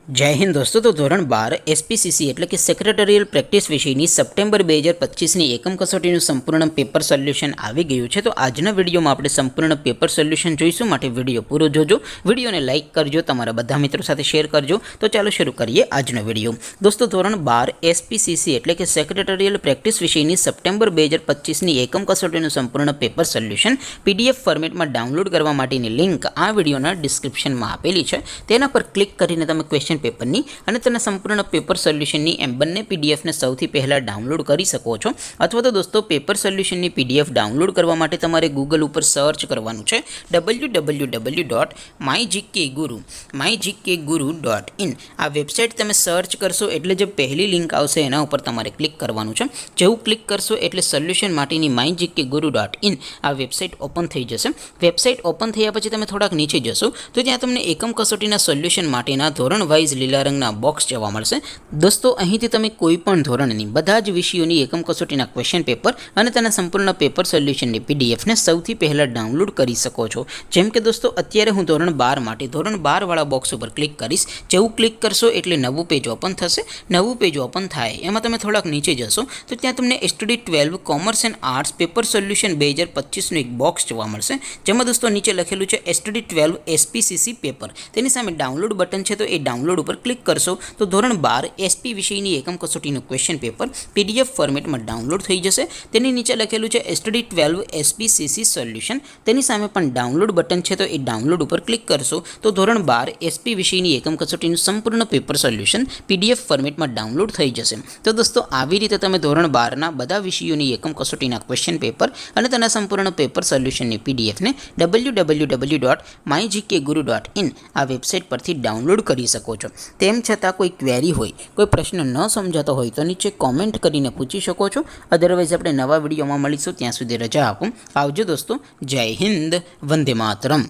જય હિન્દ દોસ્તો। તો ધોરણ 12 એસપીસીસી એટલે કે સેક્રેટરીયલ પ્રેક્ટિસ વિષયની સપ્ટેમ્બર 2025ની એકમ કસોટીનું સંપૂર્ણ પેપર સોલ્યુશન આવી ગયું છે। તો આજના વિડીયોમાં આપણે સંપૂર્ણ પેપર સોલ્યુશન જોઈશું, માટે વિડીયો પૂરો જોજો, વિડીયોને લાઇક કરજો, તમારા બધા મિત્રો સાથે શેર કરજો। તો ચાલો શરૂ કરીએ આજનો વિડીયો। દોસ્તો ધોરણ 12 એસપીસીસી એટલે કે સેક્રેટરીયલ પ્રેક્ટિસ વિષયની સપ્ટેમ્બર 2025ની એકમ કસોટીનું સંપૂર્ણ પેપર સોલ્યુશન પીડીએફ ફોર્મેટમાં ડાઉનલોડ કરવા માટેની લિંક આ વિડીયોના ડિસ્ક્રિપ્શનમાં આપેલી છે। તેના પર ક્લિક કરીને તમે ક્વેશ્ચન પેપરની અને તેના સંપૂર્ણ પેપર સોલ્યુશનની એમ બંને પીડીએફને સૌથી પહેલાં ડાઉનલોડ કરી શકો છો। અથવા તો દોસ્તો પેપર સોલ્યુશનની પીડીએફ ડાઉનલોડ કરવા માટે તમારે ગૂગલ ઉપર સર્ચ કરવાનું છે www.mygkguru.in। આ વેબસાઇટ તમે સર્ચ કરશો એટલે જે પહેલી લિંક આવશે એના ઉપર તમારે ક્લિક કરવાનું છે। જેવું ક્લિક કરશો એટલે સોલ્યુશન માટેની mygkguru.in આ વેબસાઇટ ઓપન થઈ જશે। વેબસાઇટ ઓપન થયા પછી તમે થોડાક નીચે જશો તો ત્યાં તમને એકમ કસોટીના સોલ્યુશન માટેના ધોરણ વાઇઝ લીલા રંગના બોક્સ જોવા મળશે। દોસ્તો અહીંથી તમે કોઈ પણ ધોરણની બધા જ વિષયોની એકમ કસોટીના ક્વેશ્ચન પેપર અને તેના સંપૂર્ણ પેપર સોલ્યુશનની પીડીએફને સૌથી પહેલાં ડાઉનલોડ કરી શકો છો। જેમ કે દોસ્તો અત્યારે હું ધોરણ 12 માટે ધોરણ 12 વાળા બોક્સ ઉપર ક્લિક કરીશ। જેવું ક્લિક કરશો એટલે નવું પેજ ઓપન થશે। નવું પેજ ઓપન થાય એમાં તમે થોડાક નીચે જશો તો ત્યાં તમને study 12 commerce and arts paper solution 2025નું એક બોક્સ જોવા મળશે, જેમાં દોસ્તો નીચે લખેલું છે સ્ટડી 12 એસપીસીસી પેપર। તેની સામે ડાઉનલોડ બટન છે, તો એ ડાઉનલોડ ઉપર ક્લિક કરશો તો ધોરણ 12 એસપી વિષયની એકમ કસોટીનું ક્વેશ્ચન પેપર પીડીએફ ફોર્મેટમાં ડાઉનલોડ થઈ જશે। તેની નીચે લખેલું છે સ્ટડી 12 એસપીસીસી સોલ્યુશન, તેની સામે પણ ડાઉનલોડ બટન છે, તો એ ડાઉનલોડ ઉપર ક્લિક કરશો તો ધોરણ 12 એસપી વિષયની એકમ કસોટીનું સંપૂર્ણ પેપર સોલ્યુશન પીડીએફ ફોર્મેટમાં ડાઉનલોડ થઈ જશે। તો દોસ્તો આવી રીતે તમે ધોરણ 12ના બધા વિષયોની એકમ કસોટીના ક્વેશ્ચન પેપર અને તેના સંપૂર્ણ પેપર સોલ્યુશનની પીડીએફને www.mygkguru.in આ વેબસાઇટ પરથી ડાઉનલોડ કરી શકો છો। તેમ છતાં કોઈ ક્વેરી હોય, કોઈ પ્રશ્ન ન સમજાતો હોય તો નીચે કોમેન્ટ કરીને પૂછી શકો છો। અદરવાઇઝ આપણે નવા વિડીયોમાં મળીશું, ત્યાં સુધી રજા આપો। આવજો દોસ્તો, જય હિન્દ, વંદે માતરમ।